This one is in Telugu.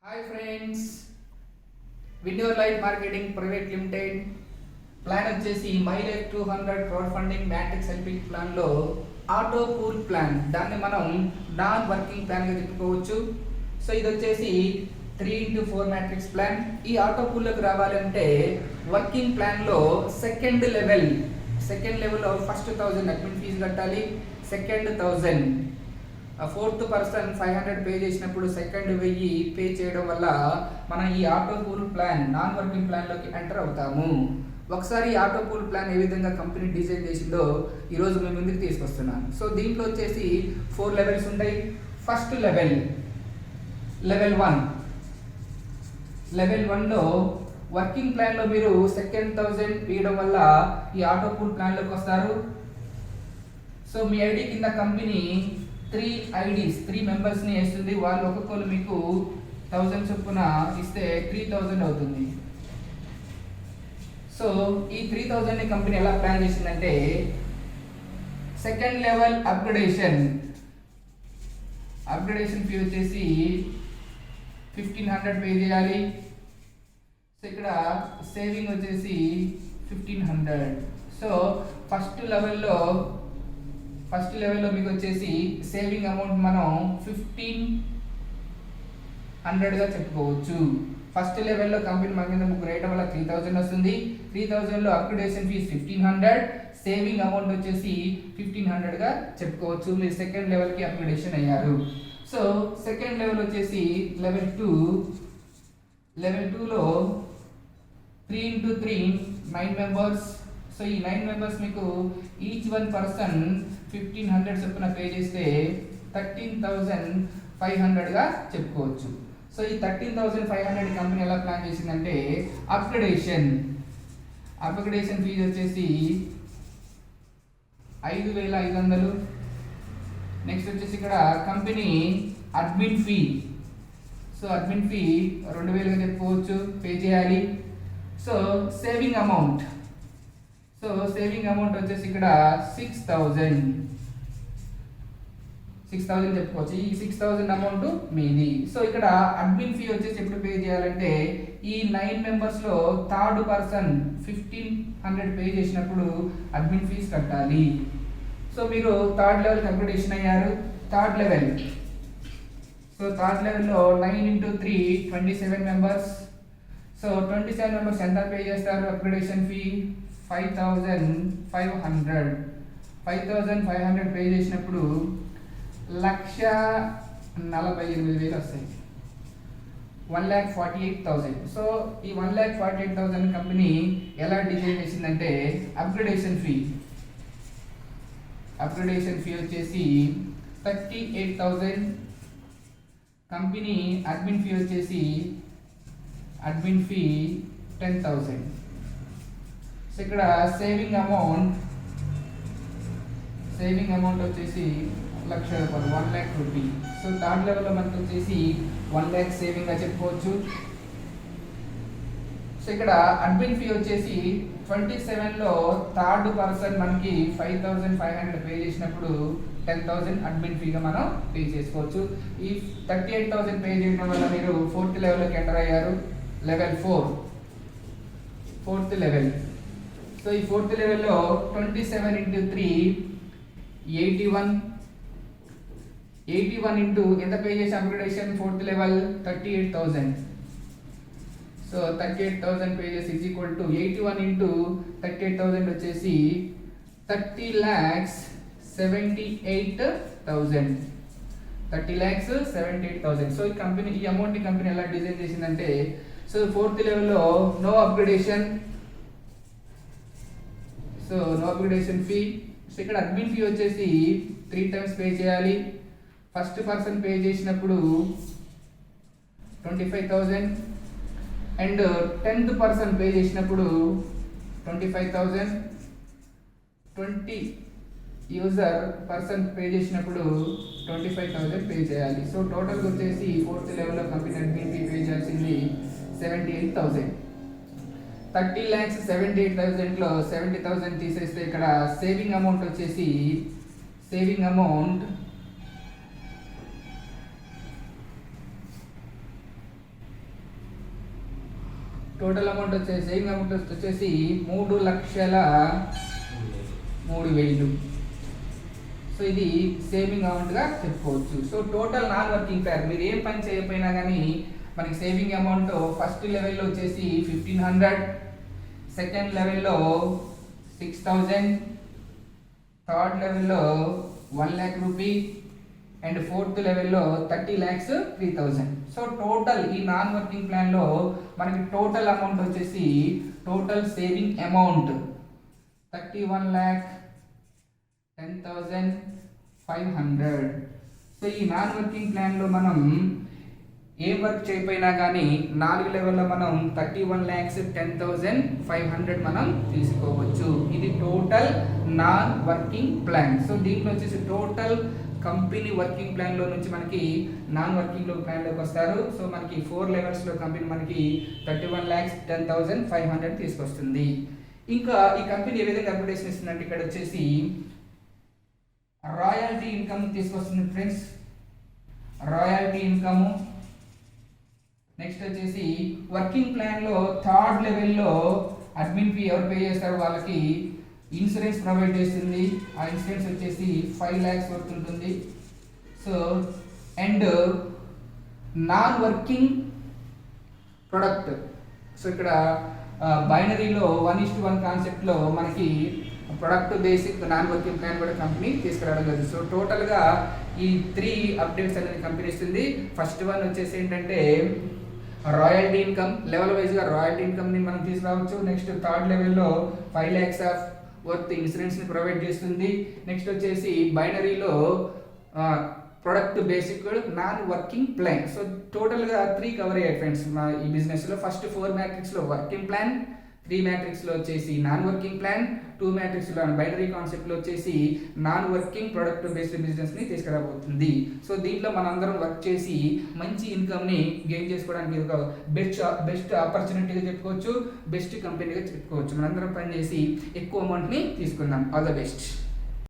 Hi friends, Windor life marketing private limited plan వచ్చేసి my life 200 crowd funding matrix helping ప్లాన్లో ఆటో పూల్ ప్లాన్, దాన్ని మనం నాన్ వర్కింగ్ ప్లాన్గా చెప్పుకోవచ్చు. సో ఇది వచ్చేసి 3x4 మ్యాట్రిక్స్ ప్లాన్. ఈ ఆటో పూల్లోకి రావాలంటే వర్కింగ్ ప్లాన్లో సెకండ్ లెవెల్లో ఫస్ట్ 1000 అడ్మిన్ ఫీజు కట్టాలి. సెకండ్ 1000, ఫోర్త్ పర్సన్ 500 పే చేసినప్పుడు సెకండ్ 1000 పే చేయడం వల్ల మనం ఈ auto pool plan non working ప్లాన్లోకి ఎంటర్ అవుతాము. ఒకసారి ఈ ఆటో పూల్ ప్లాన్ ఏ విధంగా కంపెనీ డిజైన్ చేసిందో ఈరోజు మేము ముందుకు తీసుకొస్తున్నాను. సో దీంట్లో వచ్చేసి 4 లెవెల్స్ ఉంటాయి. ఫస్ట్ లెవెల్ 1లో వర్కింగ్ ప్లాన్లో మీరు సెకండ్ 1000 వేయడం వల్ల ఈ ఆటో పూల్ ప్లాన్లోకి వస్తారు. సో మీ ఐడి కింద కంపెనీ 3 మెంబర్స్ని వేస్తుంది. వాళ్ళు ఒక్కొక్కరు మీకు 1000 చొప్పున ఇస్తే 3000 అవుతుంది. సో ఈ 3000ని కంపెనీ ఎలా ప్లాన్ చేసిందంటే, సెకండ్ లెవెల్ అప్గ్రేడేషన్ ఫీ వచ్చేసి 1500 పే చేయాలి. సో ఇక్కడ సేవింగ్ వచ్చేసి 1500. సో ఫస్ట్ లెవెల్లో మీకు వచ్చేసి సేవింగ్ అమౌంట్ మనం 1500గా చెప్పుకోవచ్చు. ఫస్ట్ లెవెల్లో కంపెనీ మన మీద ముగ్గురు రేయడం వల్ల 3000 వస్తుంది. 3000లో అప్గ్రేడేషన్ ఫీజ్ 1500, సేవింగ్ అమౌంట్ వచ్చేసి 1500గా చెప్పుకోవచ్చు. మీరు సెకండ్ లెవెల్కి అప్గ్రేడేషన్ అయ్యారు. సో సెకండ్ లెవెల్ వచ్చేసి లెవెల్ 2లో 3x3 9 మెంబర్స్. సో ఈ 9 మెంబర్స్ మీకు ఈచ్ వన్ పర్సన్ 1500 చొప్పున పే చేస్తే 13,500గా చెప్పుకోవచ్చు. సో ఈ 13,500 కంపెనీ ఎలా ప్లాన్ చేసిందంటే, అప్గ్రేడేషన్ ఫీజు వచ్చేసి 5,500. నెక్స్ట్ వచ్చేసి ఇక్కడ కంపెనీ అడ్మిన్ ఫీ 2,000గా చెప్పుకోవచ్చు, పే చేయాలి. సో సేవింగ్ అమౌంట్ వచ్చేసి ఇక్కడ 6,000 చెప్పుకోవచ్చు. ఈ 6,000 అమౌంట్ మీది. సో ఇక్కడ అడ్మిన్ ఫీ వచ్చేసి ఎప్పుడు పే చేయాలంటే, ఈ 9 మెంబర్స్లో థర్డ్ పర్సన్ 1500 పే చేసినప్పుడు అడ్మిన్ ఫీజ్ కట్టాలి. సో మీరు థర్డ్ లెవెల్కి అప్గ్రేడేషన్ అయ్యారు. థర్డ్ లెవెల్లో 9x3 27 మెంబర్స్. సో 27 మెంబర్స్ ఎంత పే చేస్తారు? అప్గ్రేడేషన్ ఫీ 5,500 పే చేసినప్పుడు 1,48,000 వస్తాయి. 1,48,000. సో ఈ 1,48,000 కంపెనీ ఎలా డిజైన్ చేసిందంటే, అప్గ్రేడేషన్ ఫీ వచ్చేసి 38,000. కంపెనీ అడ్మిన్ ఫీ వచ్చేసి 10,000. సో ఇక్కడ సేవింగ్ అమౌంట్ వచ్చేసి 1,00,000 రూపాయలు, 1,00,000 రూపీ. సో థర్డ్ లెవెల్లో మనకు వచ్చేసి 1,00,000 సేవింగ్గా చెప్పుకోవచ్చు. సో ఇక్కడ అడ్మిన్ ఫీ వచ్చేసి 27లో థర్డ్ పర్సన్ మనకి 5,500 పే చేసినప్పుడు 10,000 అడ్మిన్ ఫీగా మనం పే చేసుకోవచ్చు. ఈ 38,000 పే చేయడం వల్ల మీరు ఫోర్త్ లెవెల్లోకి ఎంటర్ అయ్యారు. Level 4, fourth level. సో ఈ ఫోర్త్ లెవెల్లో 27x3 81 ఇంటూ ఎంత పే చేసి upgradation fourth level 38,000. So 38,000 pay చేసి ఈజ్ ఈక్వల్ టు 81 ఇంటూ 38,000 వచ్చేసి 30,78,000. 30,78,000. సో ఈ అమౌంట్ కంపెనీ ఎలా డిజైన్ చేసిందంటే, సో ఫోర్త్ లెవెల్లో నో అప్గ్రేడేషన్ ఫీ. సో ఇక్కడ అడ్మిన్ ఫీ వచ్చేసి 3 టైమ్స్ పే చేయాలి. ఫస్ట్ పర్సన్ పే చేసినప్పుడు 25,000 అండ్ 10th పర్సన్ పే చేసినప్పుడు 25,000. 20 యూజర్ పర్సన్ పే చేసినప్పుడు 25,000 పే చేయాలి. సో టోటల్ వచ్చేసి ఫోర్త్ లెవెల్లో కంపెనీ అడ్మిన్ ఫీ పే చేయాల్సింది 78,000. 30,78,000లో 70,000 తీసేస్తే ఇక్కడ సేవింగ్ అమౌంట్ వచ్చేసి 5,000 టోటల్ అమౌంట్ వచ్చేసి సేవింగ్ అమౌంట్ వచ్చేసి 3,03,000. సో ఇది సేవింగ్ అమౌంట్గా చెప్పుకోవచ్చు. So total non working plan మీరు ఏం పని చేయకపోయినా కానీ మనకి సేవింగ్ అమౌంట్ ఫస్ట్ లెవెల్లో వచ్చేసి 1,500, సెకండ్ లెవెల్లో 6,000, థర్డ్ లెవెల్లో 1 lakh రూపీ అండ్ ఫోర్త్ లెవెల్లో 30 lakhs 3,000. సో టోటల్ ఈ నాన్ వర్కింగ్ ప్లాన్లో మనకి టోటల్ అమౌంట్ వచ్చేసి టోటల్ సేవింగ్ అమౌంట్ 31,10,500. సో ఈ నాన్ వర్కింగ్ ప్లాన్లో మనం ఏ వర్క్ చేయకపోయినా కానీ 4 లెవెల్లో మనం 31,10,500 మనం తీసుకోవచ్చు. ఇది total non working plan. So దీంట్లో వచ్చేసి టోటల్ కంపెనీ వర్కింగ్ ప్లాన్లో నుంచి మనకి నాన్ వర్కింగ్ ప్లాన్లోకి వస్తారు. సో మనకి 4 లెవెల్స్లో కంపెనీ మనకి 31,10,500 తీసుకొస్తుంది. ఇంకా ఈ కంపెనీ ఏ విధంగా అప్లికేషన్ ఇస్తుందంటే ఇక్కడ వచ్చేసి రాయల్టీ ఇన్కమ్ తీసుకొస్తుంది ఫ్రెండ్స్. Royalty income. నెక్స్ట్ వచ్చేసి వర్కింగ్ ప్లాన్లో థర్డ్ లెవెల్లో అడ్మిన్ ఫీ ఎవరు పే చేస్తారో వాళ్ళకి ఇన్సూరెన్స్ ప్రొవైడ్ చేస్తుంది. ఆ ఇన్సూరెన్స్ వచ్చేసి 5 lakhs వరకు ఉంటుంది. So and non working product. So ఇక్కడ బైనరీలో 1:1 కాన్సెప్ట్లో మనకి product basic non working plan కూడా కంపెనీ తీసుకురావడం జరిగింది. సో టోటల్గా ఈ 3 అప్డేట్స్ అనేది కంపెనీ ఇస్తుంది. ఫస్ట్ వన్ వచ్చేసి ఏంటంటే రాయల్టీ ఇన్కమ్. లెవెల్ వైజ్గా రాయల్టీ ఇన్కమ్ని మనం తీసుకురావచ్చు. నెక్స్ట్ థర్డ్ లెవెల్లో 5 lakhs ఆఫ్ వర్త్ ఇన్సూరెన్స్ని ప్రొవైడ్ చేస్తుంది. నెక్స్ట్ వచ్చేసి బైనరీలో product basic non working plan. So టోటల్గా 3 కవర్ అయ్యాయి ఫ్రెండ్స్ మా ఈ బిజినెస్లో. ఫస్ట్ 4 మ్యాట్రిక్స్లో వర్కింగ్ ప్లాన్, 3 మ్యాట్రిక్స్లో వచ్చేసి నాన్ వర్కింగ్ ప్లాన్, 2 మ్యాట్రిక్స్లో బైనరీ కాన్సెప్ట్లో వచ్చేసి నాన్ వర్కింగ్ ప్రొడక్ట్ బేస్డ్ బిజినెస్ని తీసుకురాబోతుంది. సో దీంట్లో మనందరం వర్క్ చేసి మంచి ఇన్కమ్ని గెయిన్ చేసుకోవడానికి ఇది ఒక బెస్ట్ ఆపర్చునిటీగా చెప్పుకోవచ్చు, బెస్ట్ కంపెనీగా చెప్పుకోవచ్చు. మనందరం పనిచేసి ఎక్కువ అమౌంట్ని తీసుకుందాం. All the best.